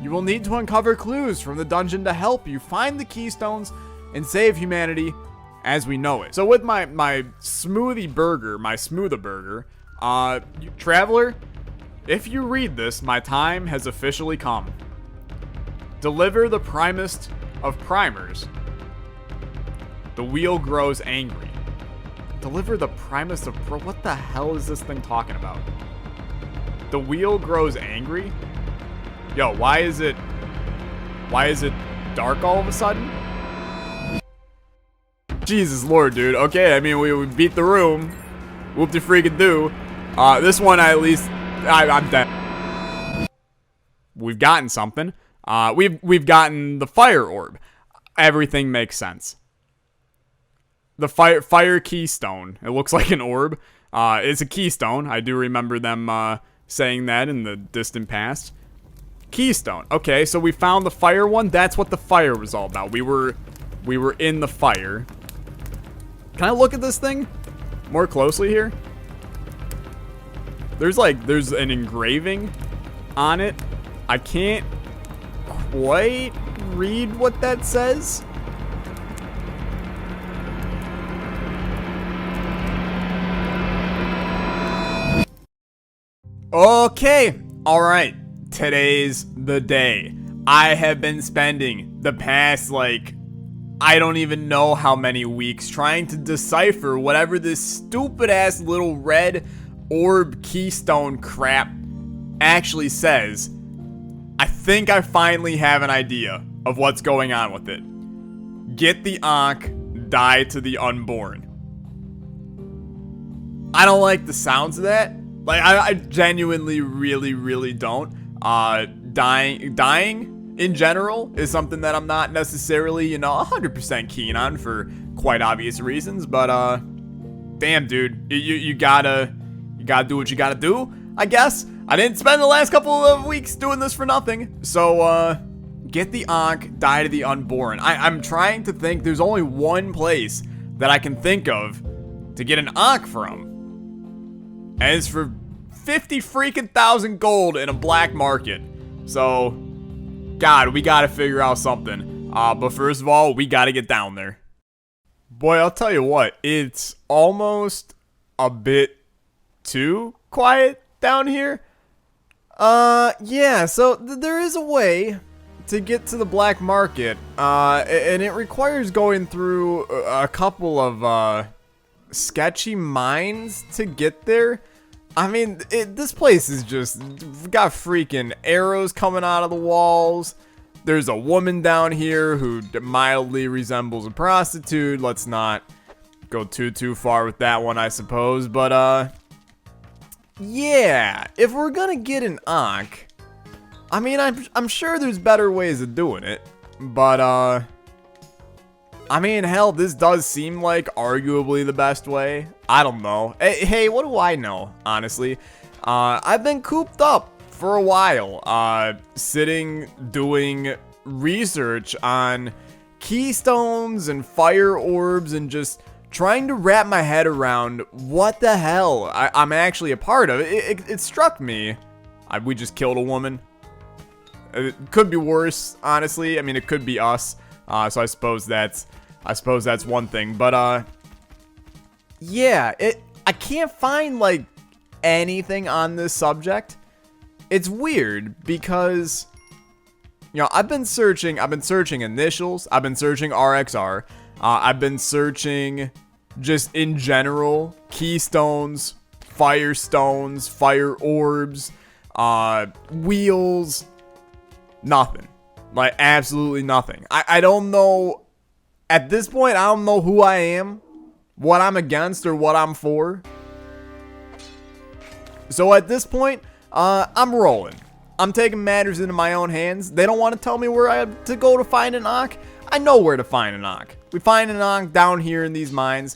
You will need to uncover clues from the dungeon to help you find the keystones and save humanity as we know it. So with my smoothie burger, my smoother burger, traveler, if you read this, my time has officially come. Deliver the primest of primers. The wheel grows angry. Deliver the primest of what the hell is this thing talking about? The wheel grows angry? Yo, why is it dark all of a sudden? Jesus Lord, dude. Okay, I mean, we beat the room. Whoop-de-freaking-do. This one, at least, I'm dead. We've gotten something. We've gotten the fire orb. Everything makes sense. The fire keystone. It looks like an orb. It's a keystone. I do remember them saying that in the distant past. Keystone. Okay, so we found the fire one. That's what the fire was all about. We were in the fire. Can I look at this thing more closely here? There's an engraving on it. I can't quite read what that says. Okay, all right. Today's the day. I have been spending the past, I don't even know how many weeks trying to decipher whatever this stupid ass little red orb keystone crap actually says. I think I finally have an idea of what's going on with it. Get the ankh, die to the unborn. I don't like the sounds of that. I genuinely really don't. Dying in general is something that I'm not necessarily, 100% keen on for quite obvious reasons. But, damn, dude, you gotta do what you gotta do, I guess. I didn't spend the last couple of weeks doing this for nothing. So, get the ankh, die to the unborn. I'm trying to think. There's only one place that I can think of to get an ankh from. And it's for 50 freaking thousand gold in a black market. So, God, we gotta figure out something. But first of all, we gotta get down there. Boy, I'll tell you what, it's almost a bit too quiet down here. Yeah, so there is a way to get to the black market, and it requires going through a couple of, sketchy mines to get there. I mean, this place is just got freaking arrows coming out of the walls. There's a woman down here who mildly resembles a prostitute. Let's not go too far with that one, I suppose. But, yeah, if we're gonna get an ankh, I mean, I'm sure there's better ways of doing it. But, I mean, hell, this does seem like arguably the best way. I don't know. Hey, what do I know, honestly? I've been cooped up for a while, sitting, doing research on keystones and fire orbs and just trying to wrap my head around what the hell I'm actually a part of. It struck me. We just killed a woman. It could be worse, honestly. I mean, it could be us. So I suppose that's one thing, but yeah, I can't find anything on this subject. It's weird because I've been searching initials, I've been searching RXR, I've been searching just in general keystones, firestones, fire orbs, wheels, nothing. Absolutely nothing. I don't know. At this point, I don't know who I am, what I'm against, or what I'm for. So at this point, I'm rolling. I'm taking matters into my own hands. They don't want to tell me where I have to go to find an ankh. I know where to find an ankh. We find an ankh down here in these mines.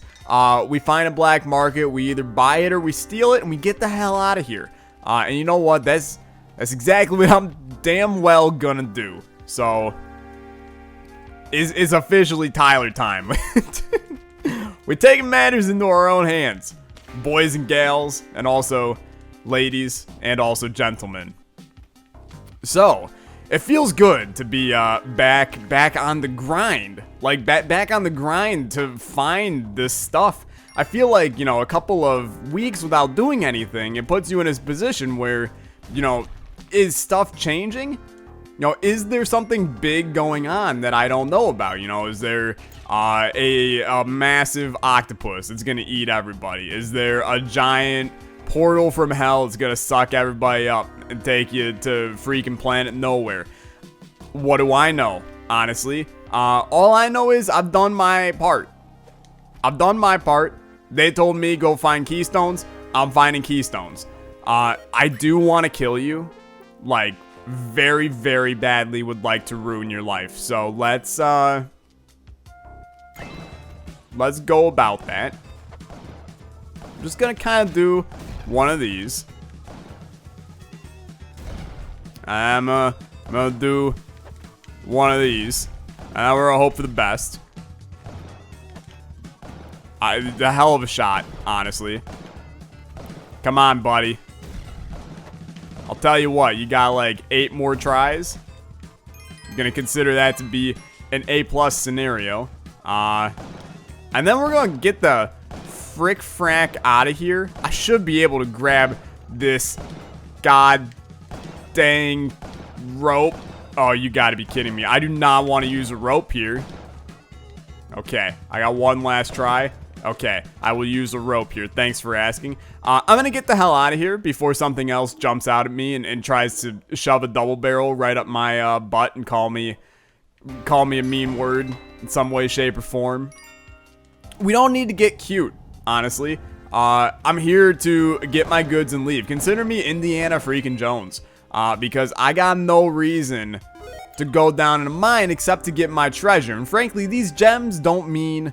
We find a black market. We either buy it or we steal it, and we get the hell out of here. And you know what? That's exactly what I'm damn well gonna do. So, it's officially Tyler time. We're taking matters into our own hands. Boys and gals, and also ladies, and also gentlemen. So, It feels good to be back on the grind. Like, back on the grind to find this stuff. I feel like, you know, a couple of weeks without doing anything, it puts you in this position where, you know, is stuff changing? You know, is there something big going on that I don't know about? You know, is there a massive octopus that's gonna eat everybody? Is there a giant portal from hell that's gonna suck everybody up and take you to freaking planet nowhere? What do I know, honestly? All I know is I've done my part. I've done my part. They told me go find keystones. I'm finding keystones. I do want to kill you. Like, very, very badly would like to ruin your life. So let's go about that. I'm just gonna kind of do one of these. I'm gonna do one of these. And we're gonna hope for the best. The hell of a shot, honestly. Come on, buddy. I'll tell you what, you got like 8 more tries. I'm gonna consider that to be an A+ scenario. And then we're gonna get the frick frack out of here. I should be able to grab this god dang rope. Oh, you gotta be kidding me. I do not want to use a rope here. Okay, I got one last try. Okay, I will use a rope here. Thanks for asking. I'm gonna get the hell out of here before something else jumps out at me and tries to shove a double barrel right up my butt and call me a mean word in some way, shape, or form. We don't need to get cute, honestly. I'm here to get my goods and leave. Consider me Indiana freaking Jones, because I got no reason to go down in a mine except to get my treasure. And frankly, these gems don't mean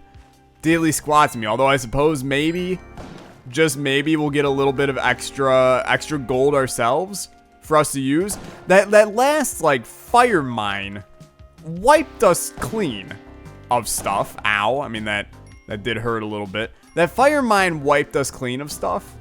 daily squat to me. Although I suppose maybe, just maybe, we'll get a little bit of extra gold ourselves for us to use. That last like fire mine wiped us clean of stuff. Ow! I mean that did hurt a little bit. That fire mine wiped us clean of stuff.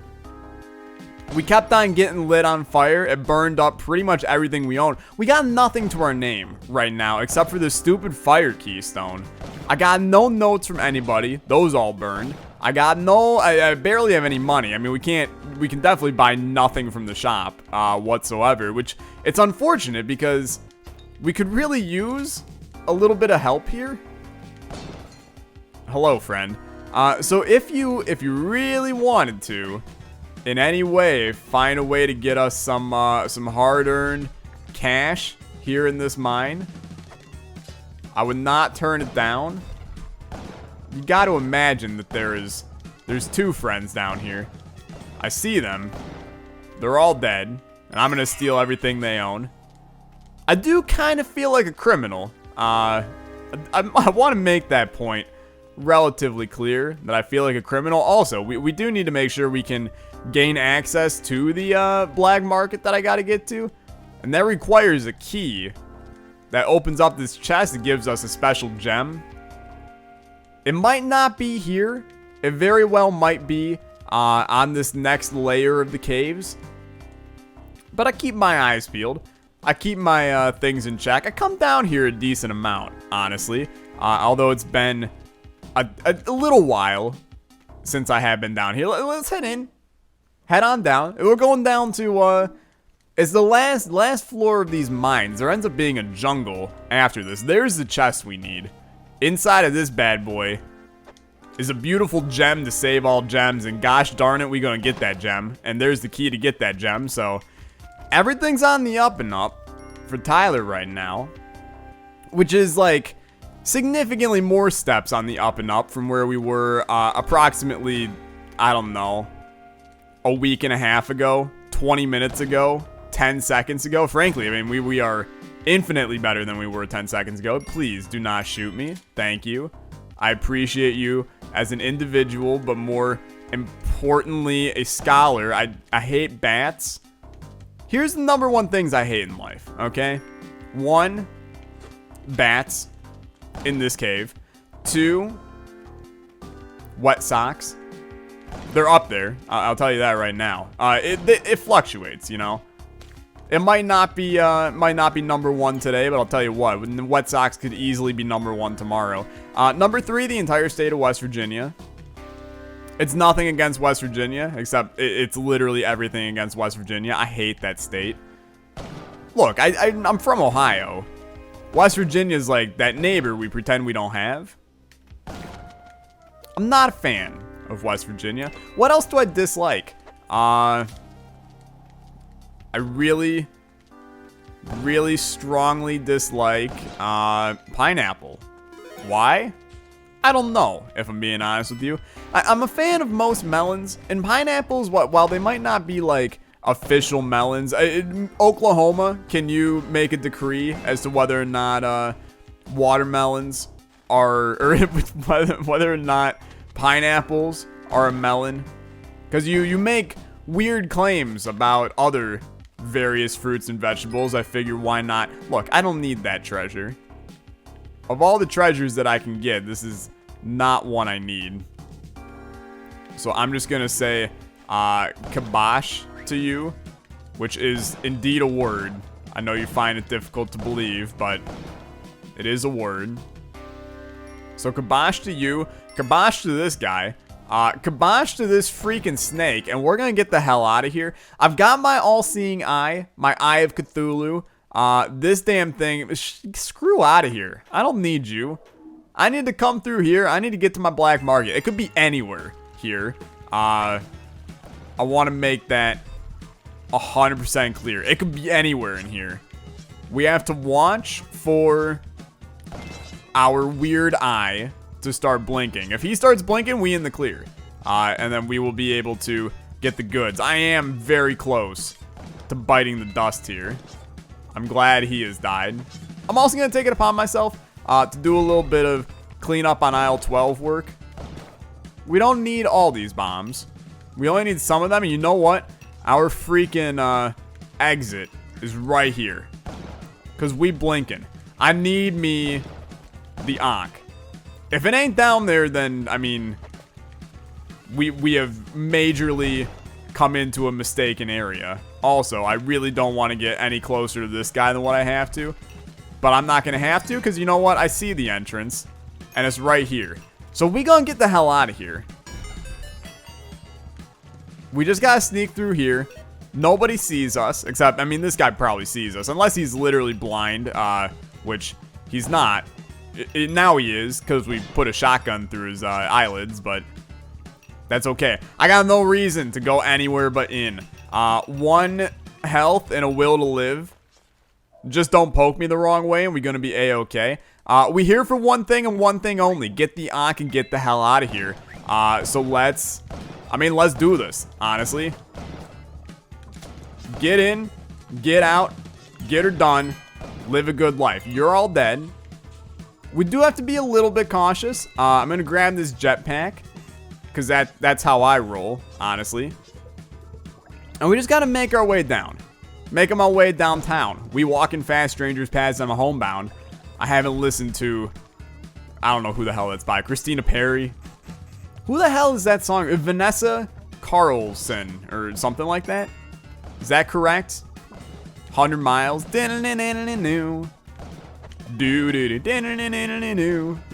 We kept on getting lit on fire. It burned up pretty much everything we own. We got nothing to our name right now except for this stupid fire keystone. I got no notes from anybody. Those all burned. I barely have any money. I mean, we can definitely buy nothing from the shop whatsoever, which it's unfortunate because we could really use a little bit of help here. Hello, friend. So if you really wanted to, in any way, find a way to get us some hard-earned cash here in this mine, I would not turn it down. You got to imagine that there's 2 friends down here. I see them. They're all dead, and I'm gonna steal everything they own. I do kind of feel like a criminal. I want to make that point relatively clear that I feel like a criminal. Also, we do need to make sure we can gain access to the black market that I got to get to, and that requires a key that opens up this chest and gives us a special gem. It might not be here. It very well might be on this next layer of the caves, but I keep my eyes peeled. I keep my things in check. I come down here a decent amount, honestly, although it's been a little while since I have been down here. Let's head in. Head on down. We're going down to, it's the last floor of these mines. There ends up being a jungle after this. There's the chest we need. Inside of this bad boy is a beautiful gem to save all gems, and gosh darn it, we gonna get that gem. And there's the key to get that gem, so everything's on the up and up for Tyler right now, which is like significantly more steps on the up and up from where we were approximately, I don't know, a week and a half ago, 20 minutes ago, 10 seconds ago. Frankly, I mean, we are infinitely better than we were 10 seconds ago. Please do not shoot me. Thank you. I appreciate you as an individual, but more importantly, a scholar. I hate bats. Here's the number 1 things I hate in life, okay? 1, bats in this cave. 2, wet socks. They're up there. I'll tell you that right now. It fluctuates, you know. It might not be number 1 today, but I'll tell you what, the Wet Sox could easily be number 1 tomorrow. Number 3, the entire state of West Virginia. It's nothing against West Virginia, except it's literally everything against West Virginia. I hate that state. Look, I'm from Ohio. West Virginia's like that neighbor we pretend we don't have. I'm not a fan of West Virginia. What else do I dislike? I really strongly dislike pineapple. Why? I don't know, if I'm being honest with you. I'm a fan of most melons, and pineapples, while they might not be like official melons, Oklahoma, can you make a decree as to whether or not watermelons are, or whether or not pineapples are a melon? Because you make weird claims about other various fruits and vegetables. I figure, why not? Look, I don't need that treasure. Of all the treasures that I can get, this is not one I need. So I'm just gonna say kibosh to you, which is indeed a word. I know you find it difficult to believe, but it is a word. So kibosh to you, kibosh to this guy, kibosh to this freaking snake, and we're gonna get the hell out of here. I've got my all-seeing eye, my eye of Cthulhu. This damn thing, screw out of here. I don't need you. I need to come through here. I need to get to my black market. It could be anywhere here. I want to make that 100% clear. It could be anywhere in here. We have to watch for our weird eye to start blinking. If he starts blinking, we in the clear. And then we will be able to get the goods. I am very close to biting the dust here. I'm glad he has died. I'm also going to take it upon myself to do a little bit of cleanup on aisle 12 work. We don't need all these bombs. We only need some of them. And you know what? Our freaking exit is right here. Because we blinking. I need me the ankh. If it ain't down there, then, I mean, we have majorly come into a mistaken area. Also, I really don't want to get any closer to this guy than what I have to. But I'm not going to have to, because you know what? I see the entrance, and it's right here. So we gonna get the hell out of here. We just gotta sneak through here. Nobody sees us, except, I mean, this guy probably sees us, unless he's literally blind, which he's not. Now he is, because we put a shotgun through his eyelids, but that's okay. I got no reason to go anywhere but in. 1 health and a will to live. Just don't poke me the wrong way, and we're gonna be a-okay. We here for one thing and one thing only. Get the ankh and get the hell out of here. So let's do this, honestly. Get in, get out, get her done, live a good life. You're all dead. We do have to be a little bit cautious. I'm gonna grab this jetpack, because that's how I roll, honestly. And we just gotta make our way down. Making my way downtown. We walking fast, strangers pass, I'm a homebound. I haven't listened to, I don't know who the hell that's by. Christina Perry. Who the hell is that song? Vanessa Carlson or something like that? Is that correct? 100 miles. You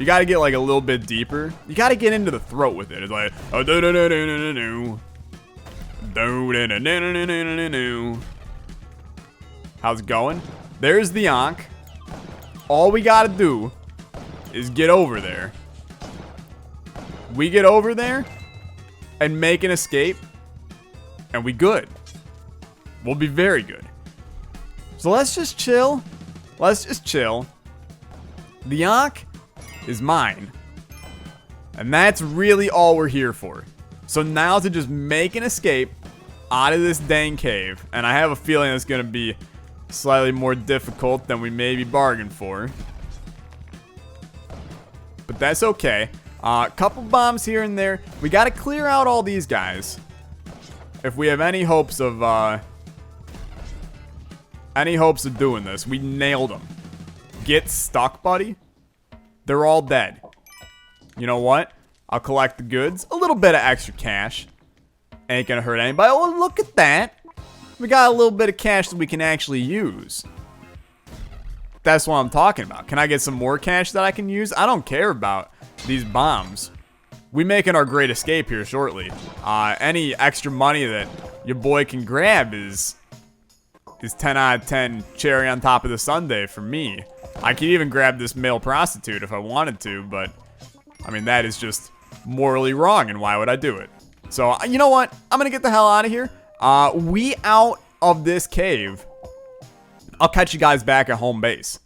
gotta get like a little bit deeper. You gotta get into the throat with it. It's like, how's it going? There's the ankh. All we gotta do is get over there. We get over there and make an escape, and we good. We'll be very good. So let's just chill. Let's just chill. The ankh is mine. And that's really all we're here for. So now to just make an escape out of this dang cave. And I have a feeling it's going to be slightly more difficult than we maybe bargained for. But that's okay. Couple bombs here and there. We got to clear out all these guys. If we have any hopes of doing this. We nailed them. Get stuck, buddy. They're all dead. You know what? I'll collect the goods. A little bit of extra cash. Ain't gonna hurt anybody. Oh, look at that. We got a little bit of cash that we can actually use. That's what I'm talking about. Can I get some more cash that I can use? I don't care about these bombs. We making our great escape here shortly. Any extra money that your boy can grab is 10 out of 10 cherry on top of the sundae for me. I could even grab this male prostitute if I wanted to, but I mean, that is just morally wrong, and why would I do it? So, you know what? I'm gonna get the hell out of here. We out of this cave. I'll catch you guys back at home base.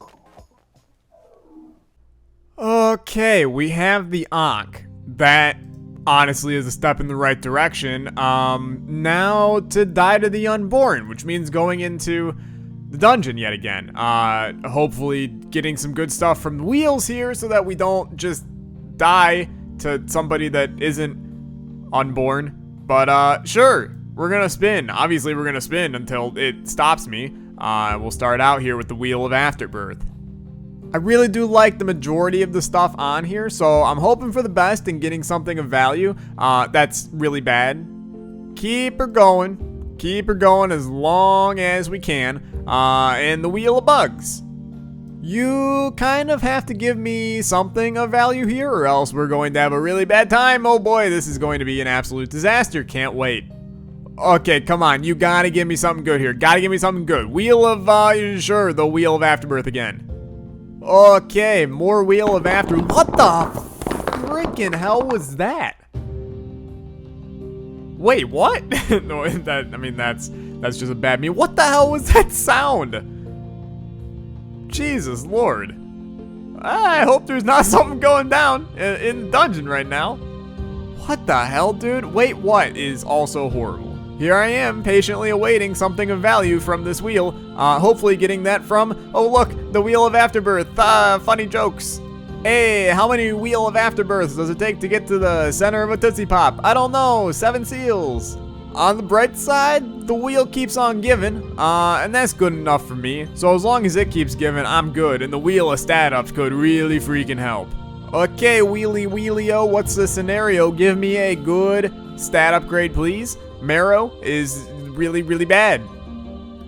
Okay, we have the ankh. That honestly is a step in the right direction. Now to die to the unborn, which means going into the dungeon yet again. Hopefully getting some good stuff from the wheels here so that we don't just die to somebody that isn't unborn. But sure, we're gonna spin. Obviously we're gonna spin until it stops me. We'll start out here with the Wheel of Afterbirth. I really do like the majority of the stuff on here, so I'm hoping for the best and getting something of value. That's really bad. Keep her going. Keep her going as long as we can. And the Wheel of Bugs. You kind of have to give me something of value here, or else we're going to have a really bad time. Oh boy, this is going to be an absolute disaster. Can't wait. Okay, come on. You gotta give me something good here. Gotta give me something good. Wheel of, sure, the Wheel of Afterbirth again. Okay, more Wheel of After. What the freaking hell was that? Wait, what? No, that's just a bad meme. What the hell was that sound? Jesus Lord. I hope there's not something going down in the dungeon right now. What the hell, dude? Wait, what is also horrible? Here I am, patiently awaiting something of value from this wheel. Hopefully getting that from, oh look, the Wheel of Afterbirth. Funny jokes. Hey, how many Wheel of Afterbirths does it take to get to the center of a Tootsie Pop? I don't know, 7 seals. On the bright side, the wheel keeps on giving, and that's good enough for me. So as long as it keeps giving, I'm good, and the Wheel of Stat-Ups could really freaking help. Okay, Wheelio, what's the scenario? Give me a good stat upgrade, please. Marrow is really, really bad.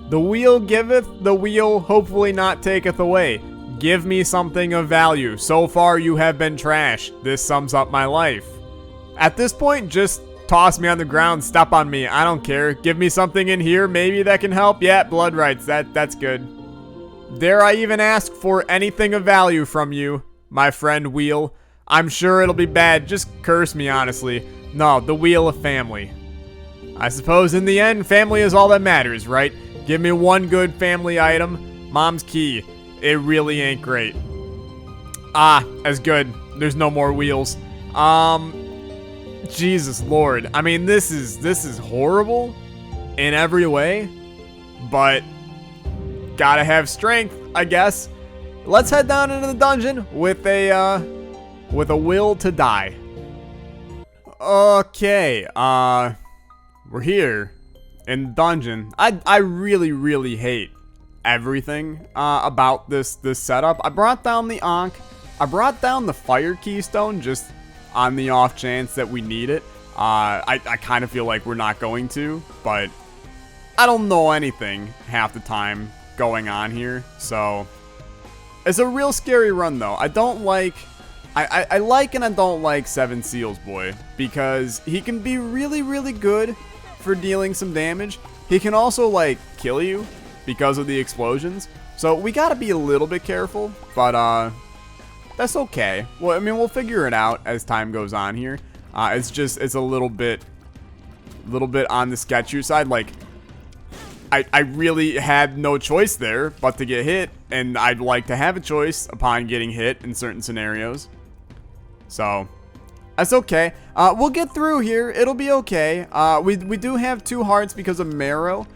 The wheel giveth, the wheel hopefully not taketh away. Give me something of value. So far, you have been trash. This sums up my life. At this point, just toss me on the ground, step on me. I don't care. Give me something in here, maybe that can help. Yeah, blood rights. That's good. Dare I even ask for anything of value from you, my friend Wheel? I'm sure it'll be bad. Just curse me, honestly. No, the Wheel of Family. I suppose in the end, family is all that matters, right? Give me one good family item. Mom's key. It really ain't great. As good. There's no more wheels. Jesus Lord. I mean, this is horrible in every way, but gotta have strength, I guess. Let's head down into the dungeon with a will to die. Okay, we're here in the dungeon. I really, really hate everything about this setup. I brought down the ankh. I brought down the fire keystone just on the off chance that we need it. I kind of feel like we're not going to, but I don't know anything half the time going on here, so it's a real scary run though. I don't like I like and I don't like 7 Seals Boy because he can be really, really good for dealing some damage. He can also like kill you because of the explosions. So we gotta be a little bit careful, but that's okay. Well, I mean, we'll figure it out as time goes on here. It's a little bit on the sketchier side. Like I really had no choice there but to get hit, and I'd like to have a choice upon getting hit in certain scenarios. So that's okay. We'll get through here. It'll be okay. We do have 2 hearts because of Marrow.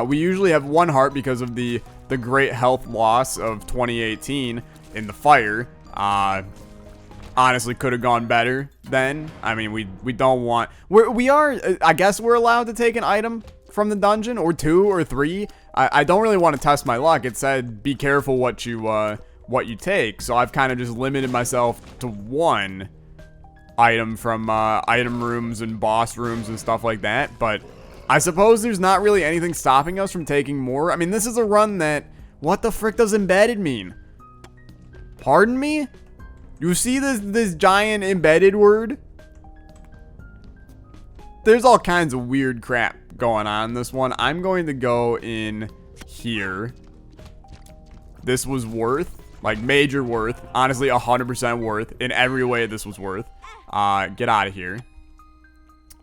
We usually have 1 heart because of the great health loss of 2018 in the fire. Honestly, could have gone better then. I mean, we don't want. We are. I guess we're allowed to take an item from the dungeon, or 2 or 3. I don't really want to test my luck. It said be careful what you take, so I've kind of just limited myself to 1 item from item rooms and boss rooms and stuff like that. But I suppose there's not really anything stopping us from taking more. I mean, this is a run that... What the frick does embedded mean? Pardon me? You see this giant embedded word? There's all kinds of weird crap going on in this one. I'm going to go in here. This was worth, like major worth. Honestly, 100% worth. In every way, this was worth. Get out of here.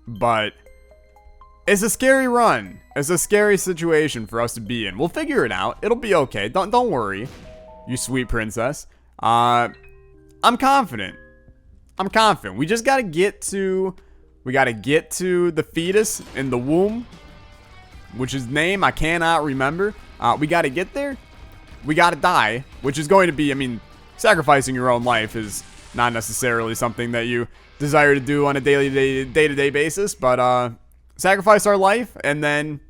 But it's a scary run. It's a scary situation for us to be in. We'll figure it out. It'll be okay. Don't worry, you sweet princess. I'm confident. I'm confident. We just gotta get to... We gotta get to the fetus in the womb, which is name I cannot remember. We gotta get there. We gotta die, which is going to be, I mean, sacrificing your own life is not necessarily something that you desire to do on a day-to-day basis, but sacrifice our life, and then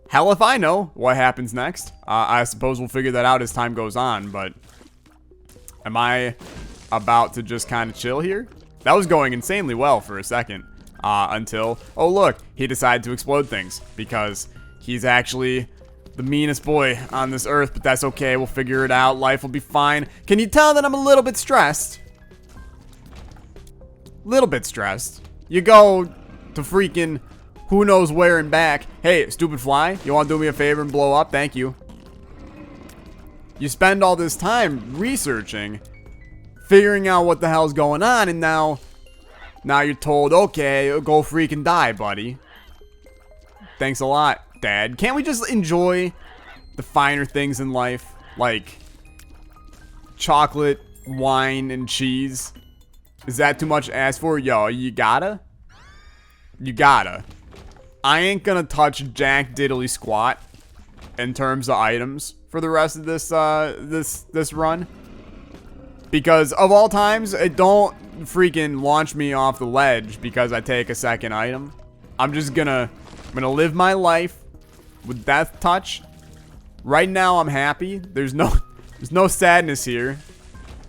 hell if I know what happens next. I suppose we'll figure that out as time goes on, but am I about to just kind of chill here? That was going insanely well for a second. Until, oh look, he decided to explode things because he's actually the meanest boy on this earth, but that's okay. We'll figure it out. Life will be fine. Can you tell that I'm a little bit stressed? Little bit stressed. You go to freaking who knows where and back. Hey, stupid fly, you want to do me a favor and blow up? Thank you. You spend all this time researching, figuring out what the hell's going on, and now you're told, okay, go freaking die, buddy. Thanks a lot, Dad. Can't we just enjoy the finer things in life? Like chocolate, wine, and cheese? Is that too much to ask for? Yo, you gotta? You gotta. I ain't gonna touch jack diddly squat in terms of items for the rest of this, this run. Because of all times, it don't freaking launch me off the ledge because I take a second item. I'm gonna live my life with death touch. Right now, I'm happy. There's no sadness here.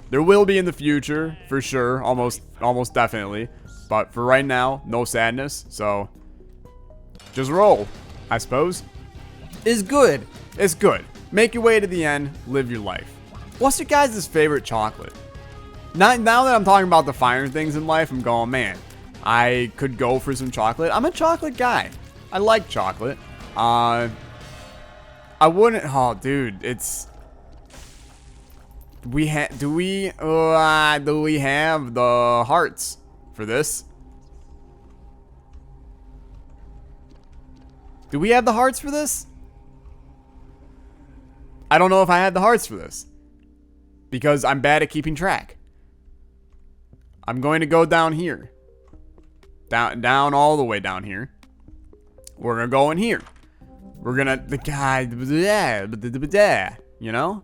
There will be in the future, for sure, almost definitely. But for right now, no sadness. So just roll, I suppose. Is good. It's good. Make your way to the end. Live your life. What's your guys' favorite chocolate? Now that I'm talking about the finer things in life, I'm going, man, I could go for some chocolate. I'm a chocolate guy. I like chocolate. I wouldn't. Oh, dude, it's. Do we have the hearts for this? Do we have the hearts for this? I don't know if I had the hearts for this because I'm bad at keeping track. I'm going to go down here. Down all the way down here. We're going to go in here. We're going to, the guy, you know?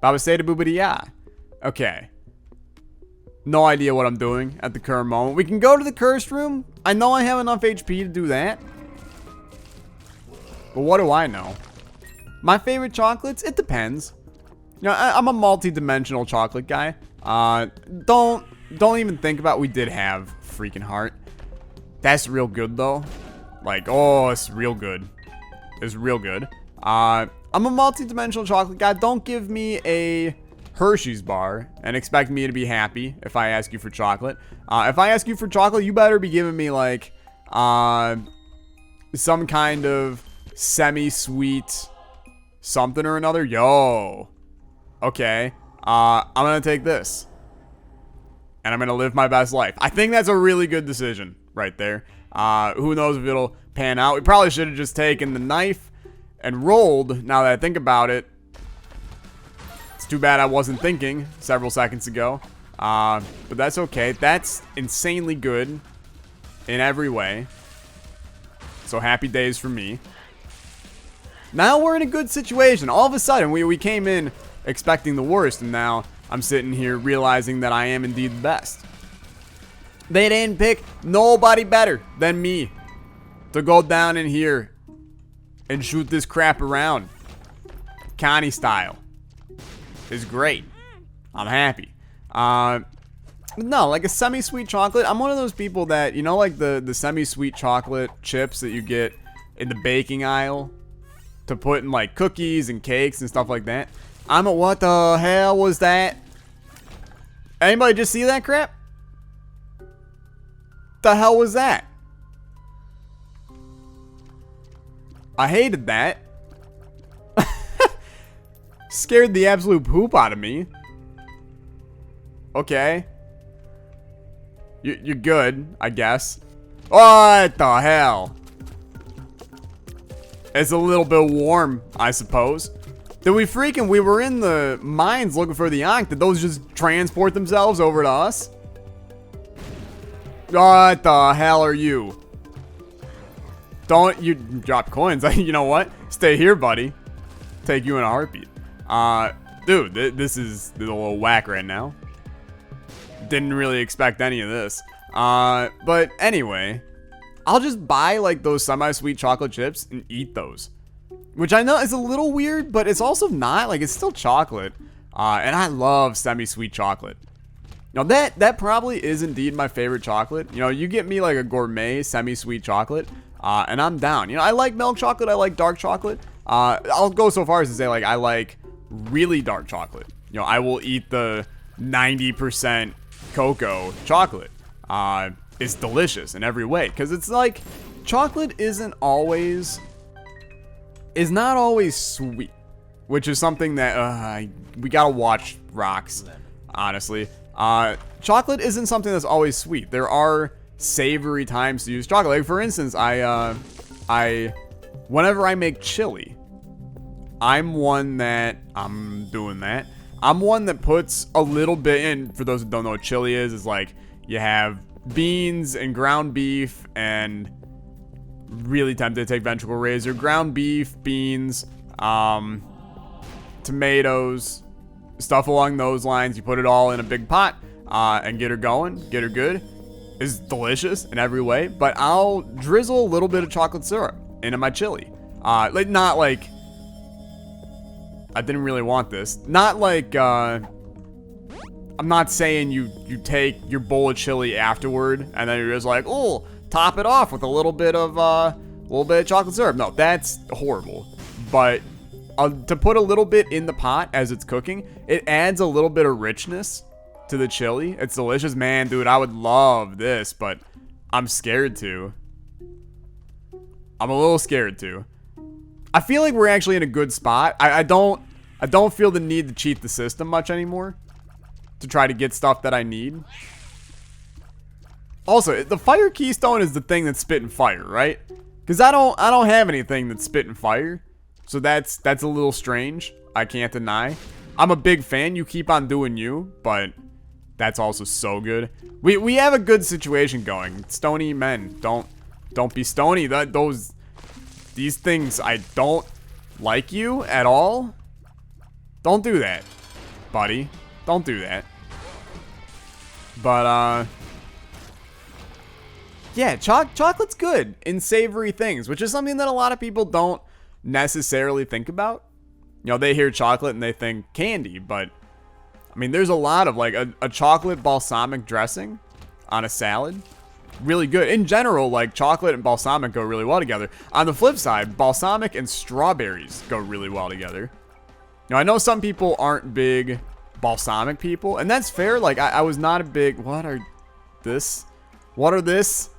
Baba say to boobity. Okay. No idea what I'm doing at the current moment. We can go to the cursed room. I know I have enough HP to do that. But what do I know? My favorite chocolates? It depends. You know, I'm a multi-dimensional chocolate guy. Don't even think about. We did have freaking heart. That's real good though. Like, oh, it's real good. It's real good. I'm a multi-dimensional chocolate guy. Don't give me a Hershey's bar and expect me to be happy if I ask you for chocolate. If I ask you for chocolate, you better be giving me like some kind of semi-sweet something or another. Yo. Okay. I'm gonna take this. And I'm gonna live my best life. I think that's a really good decision right there. Who knows if it'll pan out. We probably should have just taken the knife and rolled, now that I think about it. It's too bad I wasn't thinking several seconds ago. But that's okay. That's insanely good in every way. So happy days for me. Now we're in a good situation. All of a sudden, we came in expecting the worst, and now I'm sitting here realizing that I am indeed the best. They didn't pick nobody better than me to go down in here and shoot this crap around. Connie style. Is great. I'm happy. No, like a semi-sweet chocolate. I'm one of those people that, you know, like the semi-sweet chocolate chips that you get in the baking aisle to put in like cookies and cakes and stuff like that. What the hell was that? Anybody just see that crap? The hell was that? I hated that. Scared the absolute poop out of me. Okay. You're good, I guess. What the hell? It's a little bit warm, I suppose. Did we were in the mines looking for the ankh. Did those just transport themselves over to us? What the hell are you? Don't you drop coins. You know what? Stay here, buddy. Take you in a heartbeat. Dude, this is a little whack right now. Didn't really expect any of this. But anyway, I'll just buy like those semi-sweet chocolate chips and eat those. Which I know is a little weird, but it's also not. Like, it's still chocolate. And I love semi-sweet chocolate. Now, that probably is indeed my favorite chocolate. You know, you get me like a gourmet semi-sweet chocolate, and I'm down. You know, I like milk chocolate. I like dark chocolate. I'll go so far as to say, like, I like really dark chocolate. You know, I will eat the 90% cocoa chocolate. It's delicious in every way. Because it's like, chocolate is not always sweet. Which is something that, we gotta watch rocks, honestly. Chocolate isn't something that's always sweet. There are savory times to use chocolate. Like, for instance, whenever I make chili, I'm one that puts a little bit in. For those who don't know what chili is like you have beans and ground beef, and really tempted to take vegetable razor, ground beef, beans, tomatoes, stuff along those lines. You put it all in a big pot and get her going, get her good. It's delicious in every way, but I'll drizzle a little bit of chocolate syrup into my chili. Like, not like, I didn't really want this. Not like, I'm not saying you take your bowl of chili afterward and then you're just like, oh, top it off with a little bit of chocolate syrup. No, that's horrible. But to put a little bit in the pot as it's cooking, it adds a little bit of richness to the chili. It's delicious. Man, dude, I would love this, but I'm scared to. I'm a little scared to. I feel like we're actually in a good spot. I don't feel the need to cheat the system much anymore to try to get stuff that I need. Also, the fire keystone is the thing that's spitting fire, right? Because I don't have anything that's spitting fire. So that's a little strange. I can't deny. I'm a big fan. You keep on doing you, but that's also so good. We have a good situation going. Stony men, don't be stony. These things, I don't like you at all. Don't do that, buddy. Don't do that. But yeah, chocolate's good in savory things, which is something that a lot of people don't necessarily think about. You know, they hear chocolate and they think candy, but I mean, there's a lot of like a chocolate balsamic dressing on a salad. Really good. In general, like, chocolate and balsamic go really well together. On the flip side, balsamic and strawberries go really well together. Now, I know some people aren't big balsamic people, and that's fair. Like, I was not a big... What are this? What are this?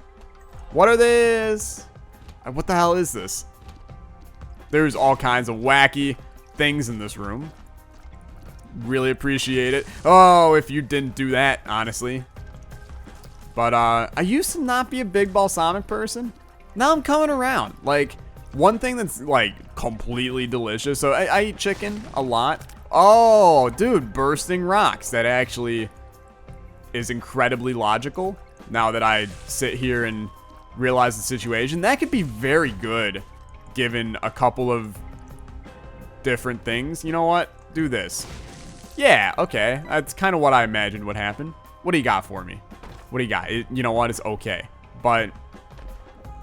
What are this? What the hell is this? There's all kinds of wacky things in this room. Really appreciate it. Oh, if you didn't do that, honestly. But, I used to not be a big balsamic person. Now I'm coming around. Like, one thing that's, like, completely delicious. So, I eat chicken a lot. Oh, dude, bursting rocks. That actually is incredibly logical. Now that I sit here and realize the situation. That could be very good, given a couple of different things. You know what? Do this. Yeah, okay. That's kind of what I imagined would happen. What do you got for me? What do you got? You know what? It's okay. But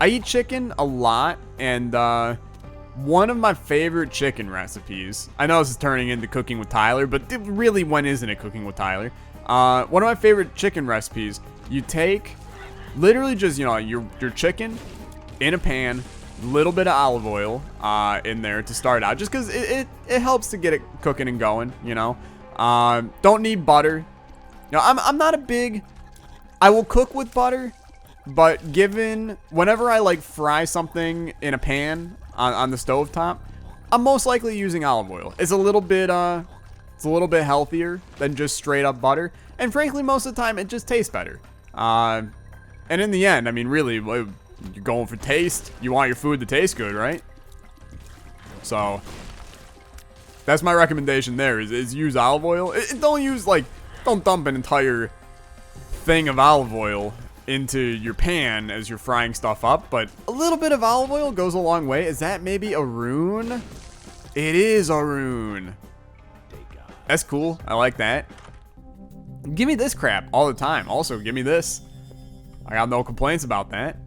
I eat chicken a lot, and one of my favorite chicken recipes, I know this is turning into Cooking with Tyler, but really, when isn't it Cooking with Tyler? One of my favorite chicken recipes, you take literally just, you know, your chicken in a pan, little bit of olive oil in there to start out, just because it helps to get it cooking and going, you know. Don't need butter. You know, I'm not a big, I will cook with butter, but given whenever I like fry something in a pan on the stovetop, I'm most likely using olive oil. It's a little bit healthier than just straight up butter, and frankly most of the time it just tastes better. And in the end, I mean, really, you're going for taste. You want your food to taste good, right? So that's my recommendation there, is use olive oil. Don't dump an entire thing of olive oil into your pan as you're frying stuff up, but a little bit of olive oil goes a long way. Is that maybe a rune? It is a rune. That's cool. I like that. Give me this crap all the time. Also, give me this. I got no complaints about that.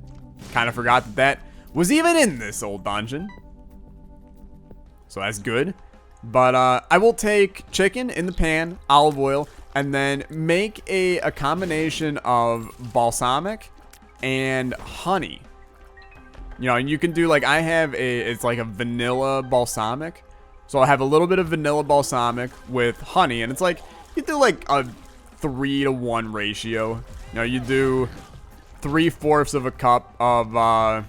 Kind of forgot that was even in this old dungeon. So that's good. But I will take chicken in the pan, olive oil, and then make a combination of balsamic and honey. You know, and you can do like, it's like a vanilla balsamic. So I have a little bit of vanilla balsamic with honey, and it's like, you do like a 3-to-1 ratio. You know, you do 3/4 of a cup of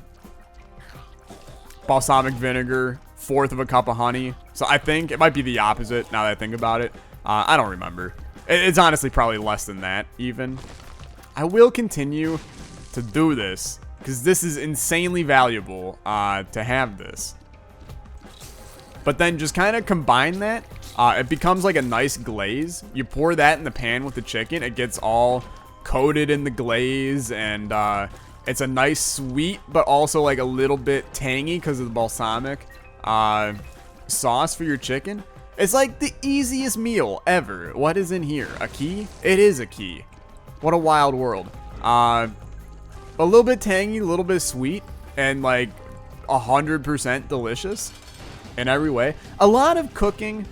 balsamic vinegar, 1/4 of a cup of honey. So I think it might be the opposite now that I think about it. I don't remember. It's honestly probably less than that even. I will continue to do this because this is insanely valuable to have this. But then just kind of combine that. It becomes like a nice glaze. You pour that in the pan with the chicken. It gets all coated in the glaze, and it's a nice sweet, but also like a little bit tangy because of the balsamic sauce for your chicken. It's like the easiest meal ever. What is in here? A key? It is a key. What a wild world. A little bit tangy, a little bit sweet, and like 100% delicious in every way. A lot of cooking,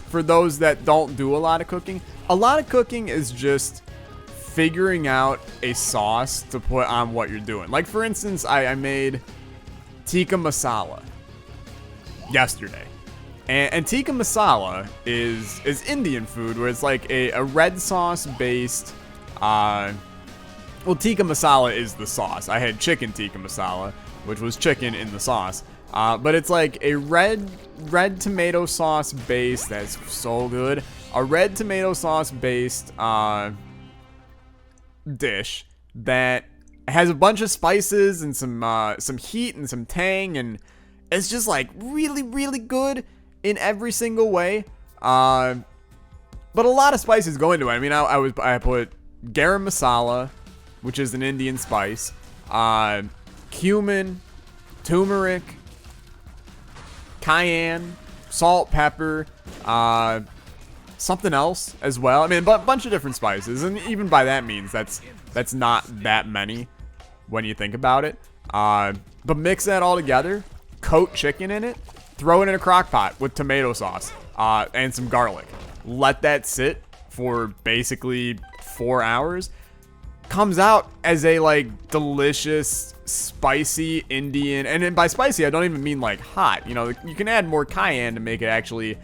for those that don't do a lot of cooking is just figuring out a sauce to put on what you're doing. Like, for instance, I made tikka masala yesterday. And tikka masala is Indian food, where it's like a red sauce based, well, tikka masala is the sauce. I had chicken tikka masala, which was chicken in the sauce. But it's like a red tomato sauce based, that's so good. A red tomato sauce based dish that has a bunch of spices and some heat and some tang, and it's just like really, really good in every single way. But a lot of spices go into it. I mean, I put garam masala, which is an Indian spice, cumin, turmeric, cayenne, salt, pepper, something else as well. I mean, a bunch of different spices, and even by that means, that's not that many when you think about it. But mix that all together, coat chicken in it, throw it in a crock pot with tomato sauce and some garlic. Let that sit for basically 4 hours. Comes out as a like delicious, spicy Indian, and then by spicy I don't even mean like hot. You know, you can add more cayenne to make it actually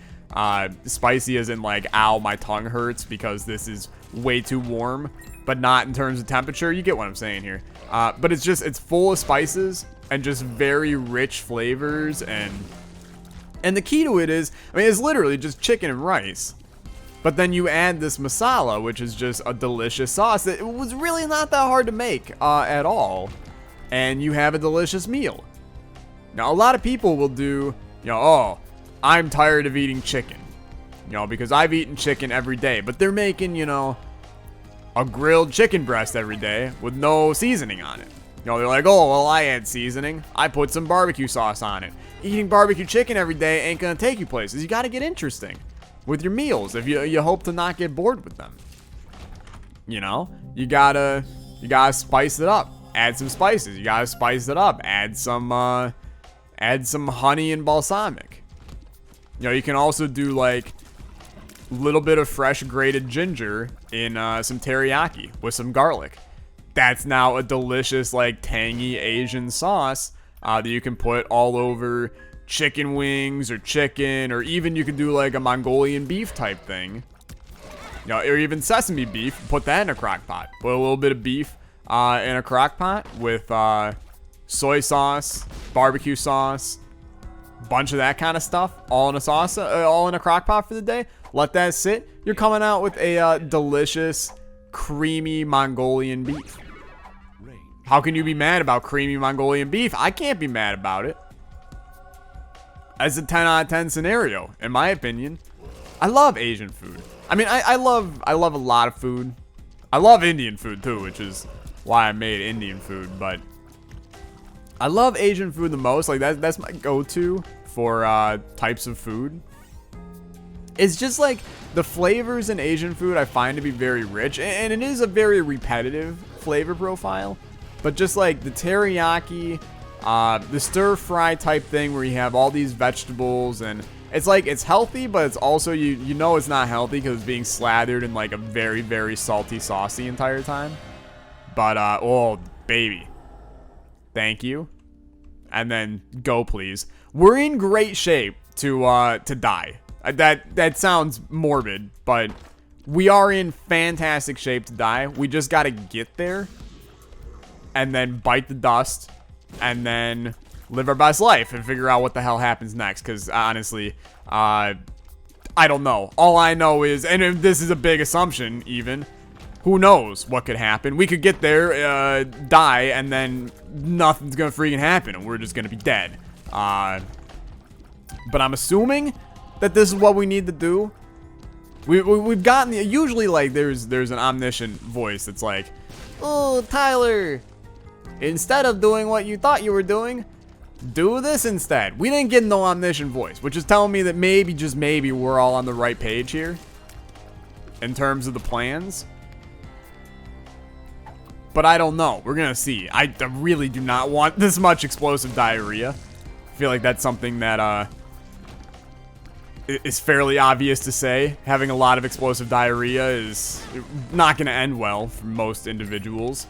spicy, as in like, ow, my tongue hurts because this is way too warm, but not in terms of temperature. You get what I'm saying here. But it's full of spices and just very rich flavors, and the key to it is, I mean, it's literally just chicken and rice. But then you add this masala, which is just a delicious sauce that was really not that hard to make at all. And you have a delicious meal. Now, a lot of people will do, you know, oh, I'm tired of eating chicken. You know, because I've eaten chicken every day. But they're making, you know, a grilled chicken breast every day with no seasoning on it. You know, they're like, oh, well, I add seasoning. I put some barbecue sauce on it. Eating barbecue chicken every day ain't gonna take you places. You gotta get interesting with your meals if you hope to not get bored with them. You know, you gotta spice it up. Add some spices. You gotta spice it up. Add some honey and balsamic. You know, you can also do like little bit of fresh grated ginger in some teriyaki with some garlic. That's now a delicious, like, tangy Asian sauce that you can put all over chicken wings or chicken, or even you can do like a Mongolian beef type thing. You know, or even sesame beef. Put that in a crock pot. Put a little bit of beef in a crock pot with soy sauce, barbecue sauce, bunch of that kind of stuff, all in a sauce, all in a crock pot for the day. Let that sit. You're coming out with a delicious, creamy Mongolian beef. How can you be mad about creamy Mongolian beef? I can't be mad about it. That's a 10 out of 10 scenario, in my opinion. I love Asian food. I mean, I love a lot of food. I love Indian food too, which is why I made Indian food. But I love Asian food the most. Like that's my go-to for types of food. It's just like the flavors in Asian food I find to be very rich, and it is a very repetitive flavor profile. But just like the teriyaki, the stir fry type thing where you have all these vegetables, and it's like it's healthy, but it's also you know it's not healthy because it's being slathered in like a very, very salty sauce the entire time. But oh baby, thank you, and then go please. We're in great shape to die. That sounds morbid, but we are in fantastic shape to die. We just gotta get there, and then bite the dust, and then live our best life and figure out what the hell happens next. Because honestly, I don't know. All I know is, and this is a big assumption even, who knows what could happen. We could get there, die, and then nothing's gonna freaking happen, and we're just gonna be dead. But I'm assuming that this is what we need to do. We've gotten usually like there's an omniscient voice that's like, oh Tyler, instead of doing what you thought you were doing, do this instead. We didn't get no omniscient voice, which is telling me that maybe, just maybe, we're all on the right page here in terms of the plans. But I don't know. We're gonna see. I really do not want this much explosive diarrhea. I feel like that's something that is fairly obvious to say. Having a lot of explosive diarrhea is not gonna end well for most individuals.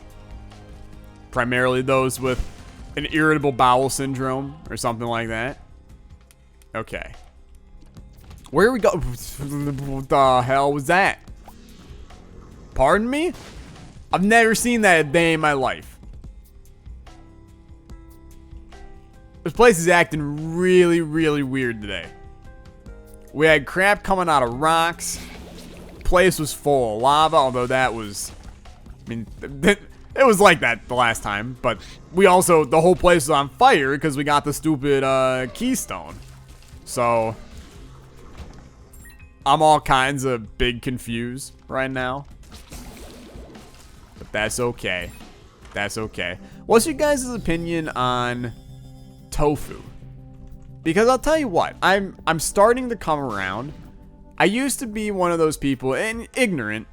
Primarily those with an irritable bowel syndrome or something like that. Okay. Where we go? What the hell was that? Pardon me? I've never seen that a day in my life. This place is acting really, really weird today. We had crap coming out of rocks. Place was full of lava, although that was, I mean, it was like that the last time, but we also, the whole place was on fire because we got the stupid keystone. So I'm all kinds of big confused right now. But that's okay. That's okay. What's your guys' opinion on tofu? Because I'll tell you what, I'm starting to come around. I used to be one of those people, and ignorant,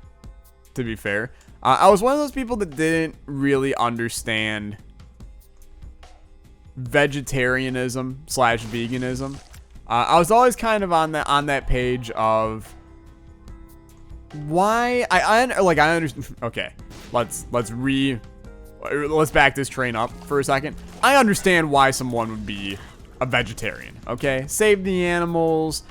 to be fair. I was one of those people that didn't really understand vegetarianism / veganism. I was always kind of on that page of why I understand. Okay, let's back this train up for a second. I understand why someone would be a vegetarian. Okay, save the animals.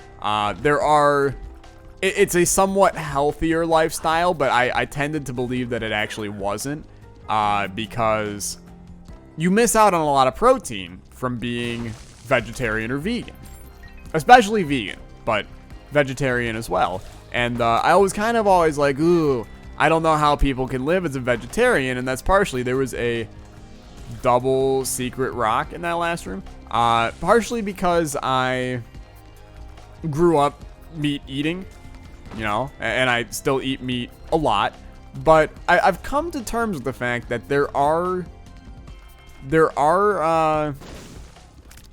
It's a somewhat healthier lifestyle, but I tended to believe that it actually wasn't, because you miss out on a lot of protein from being vegetarian or vegan, especially vegan, but vegetarian as well. And I was kind of always like, ooh, I don't know how people can live as a vegetarian, and that's partially, there was a double secret rock in that last room, partially because I grew up meat eating, you know, and I still eat meat a lot, but I've come to terms with the fact that there are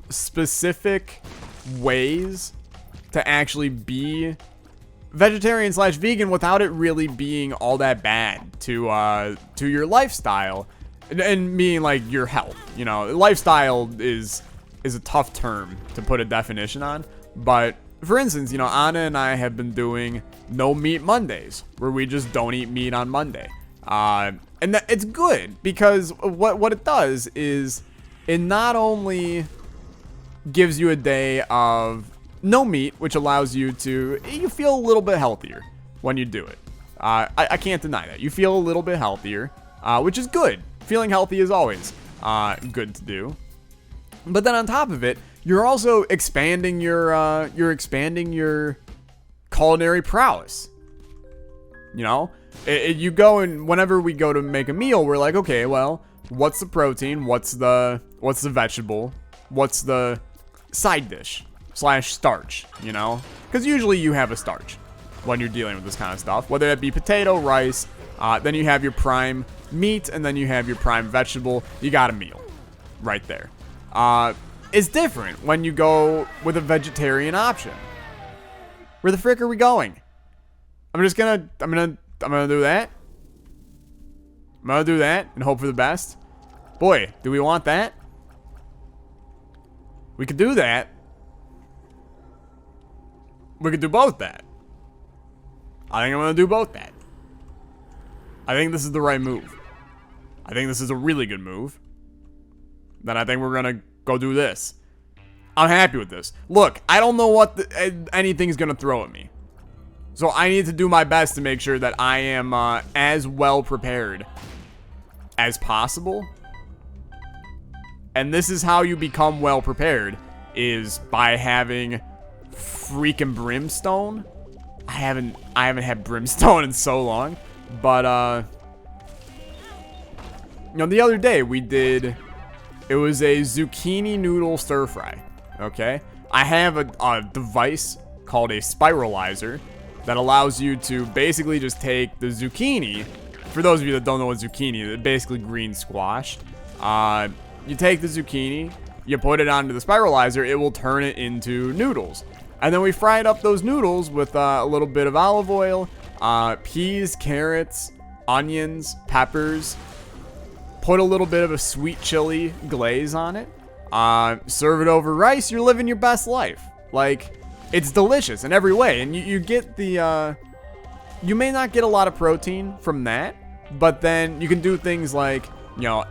specific ways to actually be vegetarian / vegan without it really being all that bad to your lifestyle, and meaning like your health. You know, lifestyle is a tough term to put a definition on, but for instance, you know, Anna and I have been doing no meat Mondays, where we just don't eat meat on Monday. And it's good because what it does is it not only gives you a day of no meat, which allows you feel a little bit healthier when you do it. I can't deny that. You feel a little bit healthier, which is good. Feeling healthy is always good to do. But then on top of it, you're also expanding your culinary prowess. You know, you go and whenever we go to make a meal, we're like, okay, well, what's the protein? What's the vegetable? What's the side dish / starch? You know, because usually you have a starch when you're dealing with this kind of stuff, whether that be potato, rice. Then you have your prime meat, and then you have your prime vegetable. You got a meal right there. It's different when you go with a vegetarian option. Where the frick are we going? I'm gonna do that. I'm gonna do that and hope for the best. Boy, do we want that? We could do that. We could do both that. I think I'm gonna do both that. I think this is the right move. I think this is a really good move. Then I think we're gonna go do this. I'm happy with this. Look, I don't know what anything's gonna throw at me. So I need to do my best to make sure that I am as well prepared as possible. And this is how you become well prepared, is by having freaking brimstone. I haven't had brimstone in so long, but you know, the other day it was a zucchini noodle stir fry. Okay, I have a device called a spiralizer that allows you to basically just take the zucchini. For those of you that don't know what zucchini is, it's basically green squash. You take the zucchini, you put it onto the spiralizer, it will turn it into noodles. And then we fried up those noodles with a little bit of olive oil, peas, carrots, onions, peppers. Put a little bit of a sweet chili glaze on it. Serve it over rice. You're living your best life. Like, it's delicious in every way. And you get the, you may not get a lot of protein from that, but then you can do things like, you know,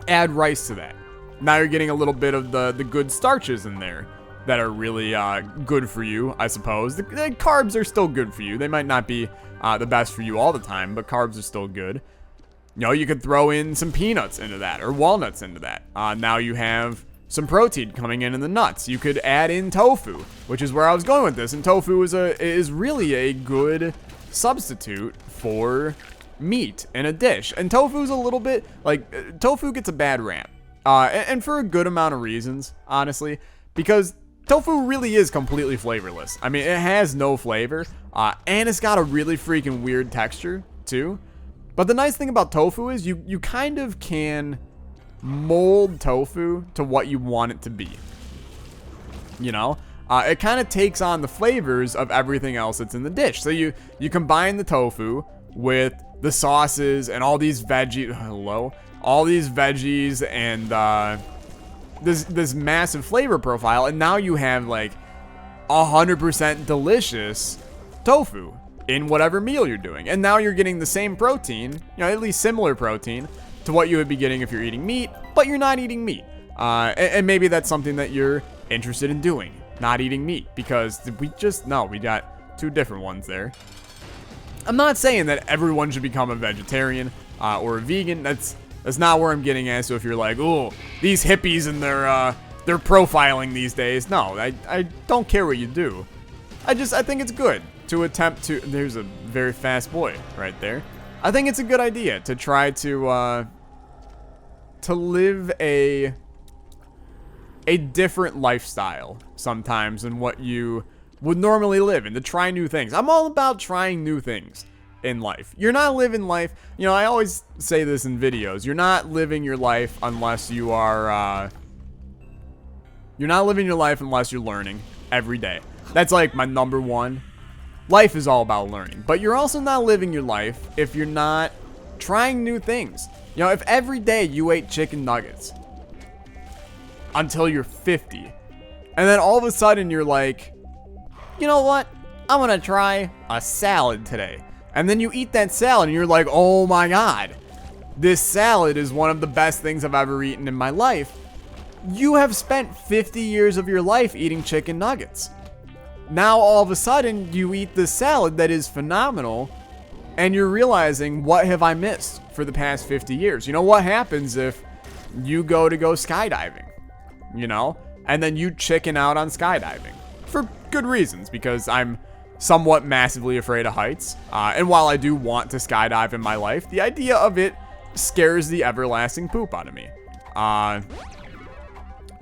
add rice to that. Now you're getting a little bit of the good starches in there that are really good for you, I suppose. The carbs are still good for you. They might not be the best for you all the time, but carbs are still good. You know, you could throw in some peanuts into that or walnuts into that. Now you have some protein coming in the nuts. You could add in tofu, which is where I was going with this. And tofu is really a good substitute for meat in a dish. And tofu's a little bit like tofu gets a bad rap, and for a good amount of reasons, honestly, because tofu really is completely flavorless. I mean, it has no flavor, and it's got a really freaking weird texture too. But the nice thing about tofu is you kind of can mold tofu to what you want it to be. You know, it kind of takes on the flavors of everything else that's in the dish. So you combine the tofu with the sauces and all these veggies. All these veggies and this massive flavor profile, and now you have like 100% delicious tofu in whatever meal you're doing. And now you're getting the same protein, you know, at least similar protein to what you would be getting if you're eating meat, but you're not eating meat. And maybe that's something that you're interested in doing, not eating meat, because we got two different ones there. I'm not saying that everyone should become a vegetarian or a vegan. That's not where I'm getting at. So if you're like, oh, these hippies and they're profiling these days. No, I don't care what you do. I think it's good to attempt to. There's a very fast boy right there. I think it's a good idea to try to live a different lifestyle sometimes than what you would normally live, and to try new things. I'm all about trying new things in life. You're not living life, you know, I always say this in videos, you're not living your life unless you are, you're not living your life unless you're learning every day. That's like my number one. Life is all about learning, but you're also not living your life if you're not trying new things. You know, if every day you ate chicken nuggets until you're 50, And then all of a sudden you're like, you know what? I'm gonna try a salad today. And then you eat that salad and you're like, oh my God, this salad is one of the best things I've ever eaten in my life. You have spent 50 years of your life eating chicken nuggets. Now all of a sudden you eat this salad that is phenomenal and you're realizing, what have I missed for the past 50 years? You know what happens if you go skydiving, you know, and then you chicken out on skydiving for good reasons, because I'm somewhat massively afraid of heights. And while I do want to skydive in my life, the idea of it scares the everlasting poop out of me. But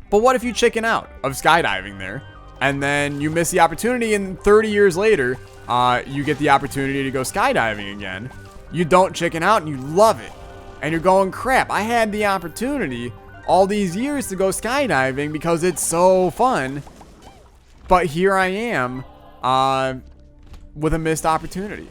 what if you chicken out of skydiving there and then you miss the opportunity, and 30 years later, you get the opportunity to go skydiving again. You don't chicken out and you love it. And you're going, crap, I had the opportunity all these years to go skydiving because it's so fun. But here I am with a missed opportunity.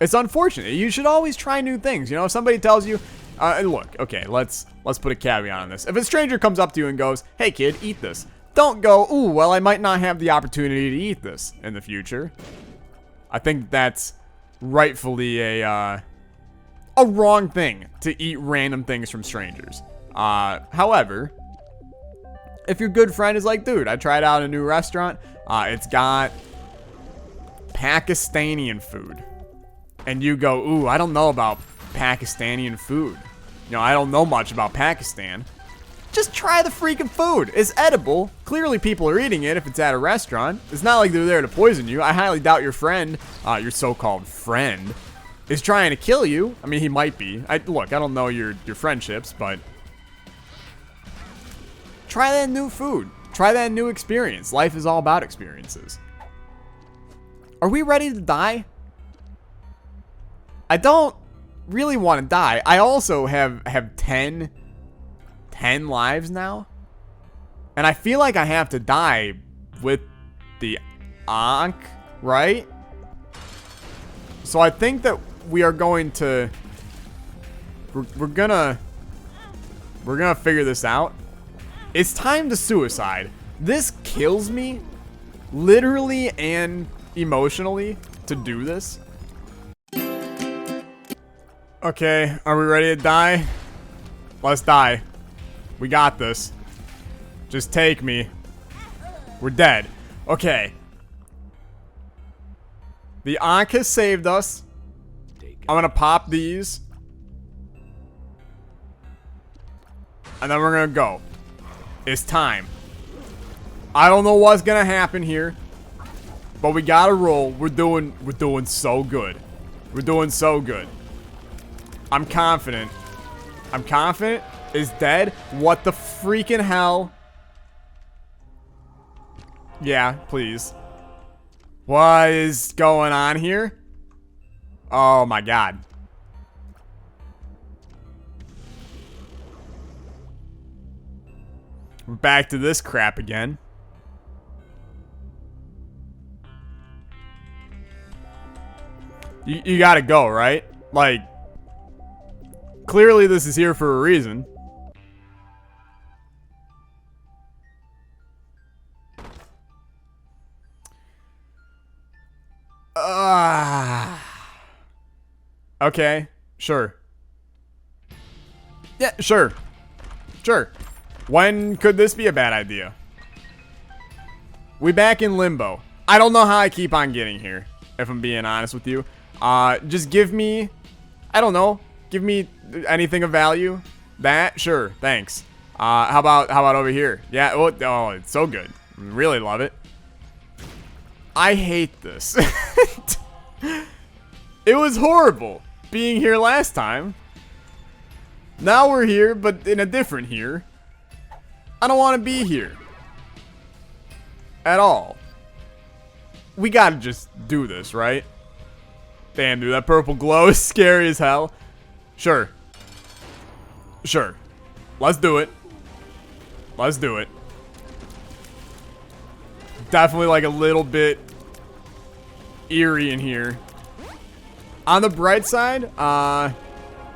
It's unfortunate. You should always try new things. You know, if somebody tells you, look, okay, let's put a caveat on this. If a stranger comes up to you and goes, hey kid, eat this. Don't go, ooh, well, I might not have the opportunity to eat this in the future. I think that's rightfully a wrong thing to eat random things from strangers. However, if your good friend is like, dude, I tried out a new restaurant. It's got Pakistani food. And you go, ooh, I don't know about Pakistani food. You know, I don't know much about Pakistan. Just try the freaking food. It's edible. Clearly people are eating it if it's at a restaurant. It's not like they're there to poison you. I highly doubt your friend, your so-called friend, is trying to kill you. I mean, he might be. Look, I don't know your friendships, but try that new food. Try that new experience. Life is all about experiences. Are we ready to die? I don't really want to die. I also have 10 lives now. And I feel like I have to die with the ankh, right? So I think that we are going to... We're gonna figure this out. It's time to suicide. This kills me, literally and emotionally, to do this. Okay, are we ready to die? Let's die. We got this. Just take me. We're dead. Okay. The ankh has saved us. I'm gonna pop these. And then we're gonna go. It's time. I don't know what's gonna happen here, but we gotta roll. We're doing so good. We're doing so good. I'm confident. I'm confident. Is dead. What the freaking hell? Yeah, please. What is going on here? Oh my God. We're back to this crap again. You gotta go, right? Like, clearly this is here for a reason. Okay, sure. Yeah, sure. Sure. When could this be a bad idea? We back in Limbo. I don't know how I keep on getting here, if I'm being honest with you. Just give me, I don't know, give me anything of value. That, sure, thanks. How about over here? Yeah, oh, it's so good. Really love it. I hate this. It was horrible being here last time. Now we're here, but in a different here. I don't want to be here at all. We gotta just do this, right? Damn, dude, that purple glow is scary as hell. Sure. Sure. Let's do it. Let's do it. Definitely like a little bit eerie in here. On the bright side,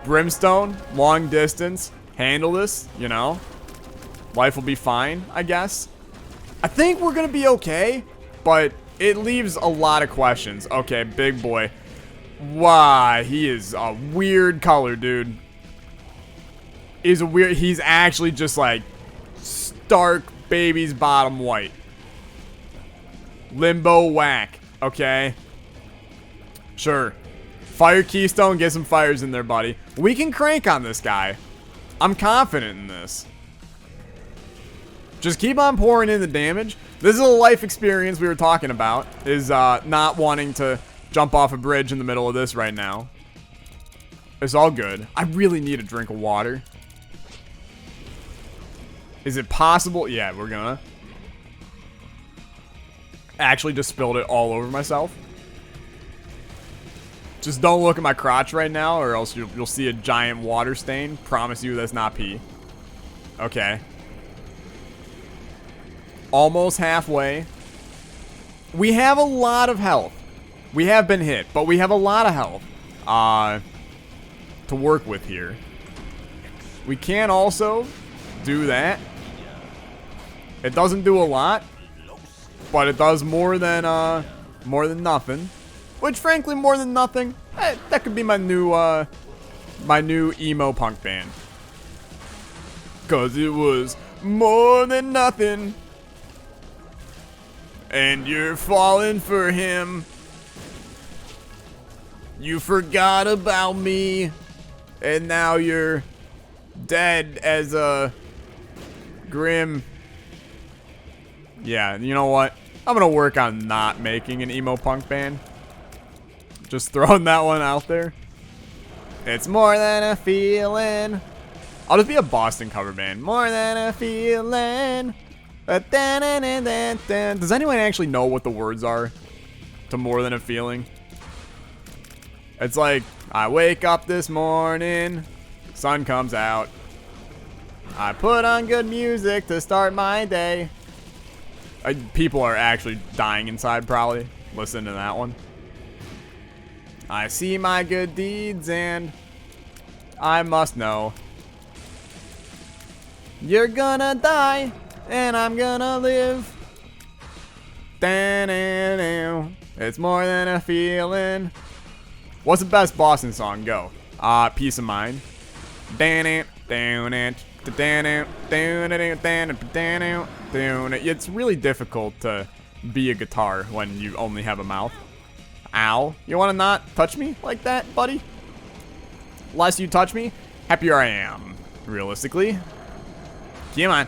Brimstone, long distance, handle this, you know. Life will be fine, I guess. I think we're gonna be okay, but it leaves a lot of questions. Okay, big boy. Wow, he is a weird color, dude. He's actually just like stark baby's bottom white. Limbo whack. Okay. Sure. Fire keystone, get some fires in there, buddy. We can crank on this guy. I'm confident in this. Just keep on pouring in the damage. This is a life experience we were talking about. Is not wanting to jump off a bridge in the middle of this right now. It's all good. I really need a drink of water. Is it possible? Yeah, we're gonna. Actually just spilled it all over myself. Just don't look at my crotch right now, or else you'll see a giant water stain. Promise you that's not pee. Okay. Almost halfway. We have a lot of health. We have been hit, but we have a lot of health to work with here. We can also do that. It doesn't do a lot, but it does more than nothing. Which, frankly, more than nothing, that could be my new emo punk band. 'Cause it was more than nothing, and you're falling for him. You forgot about me, and now you're dead as a grim. Yeah, you know what? I'm gonna work on not making an emo punk band. Just throwing that one out there. It's more than a feeling. I'll just be a Boston cover band. More than a feeling. Does anyone actually know what the words are to More Than a Feeling? It's like, I wake up this morning, sun comes out. I put on good music to start my day. People are actually dying inside probably. Listen to that one. I see my good deeds and I must know. You're gonna die and I'm gonna live. It's more than a feeling. What's the best Boston song? Go. Peace of Mind. It's really difficult to be a guitar when you only have a mouth. Ow. You want to not touch me like that, buddy? Less you touch me, happier I am. Realistically. Come on.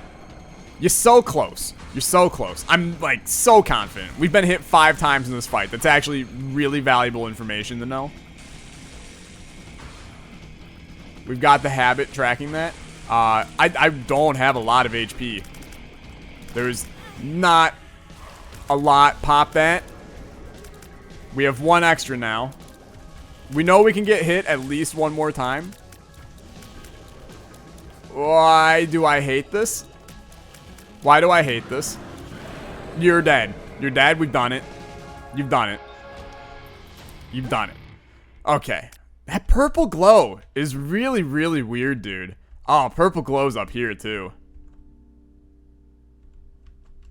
You're so close. You're so close. I'm, like, so confident. We've been hit 5 times in this fight. That's actually really valuable information to know. We've got the habit tracking that. I don't have a lot of HP. There's not a lot. Pop that. We have 1 extra now. We know we can get hit at least 1 more time. Why do I hate this? Why do I hate this? You're dead. You're dead. We've done it. You've done it. You've done it. Okay. That purple glow is really, really weird, dude. Oh, purple glow's up here, too.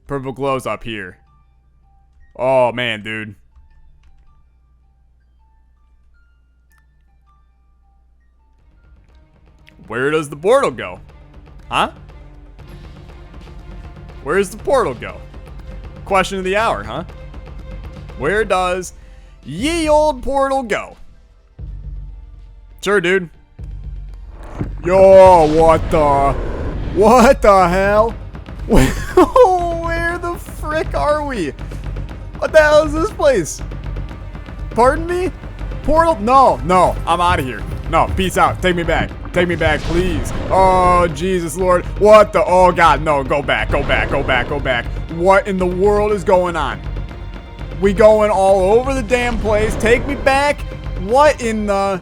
Purple glow's up here. Oh, man, dude. Where does the portal go? Huh? Where's the portal go? Question of the hour, huh? Where does ye old portal go? Sure, dude. Yo, what the hell? Where the frick are we? What the hell is this place? Pardon me? Portal? No, I'm out of here. No, peace out. Take me back. Take me back, please. Oh, Jesus, Lord. What the? Oh, God, no. Go back. Go back. Go back. Go back. What in the world is going on? We going all over the damn place. Take me back. What in the...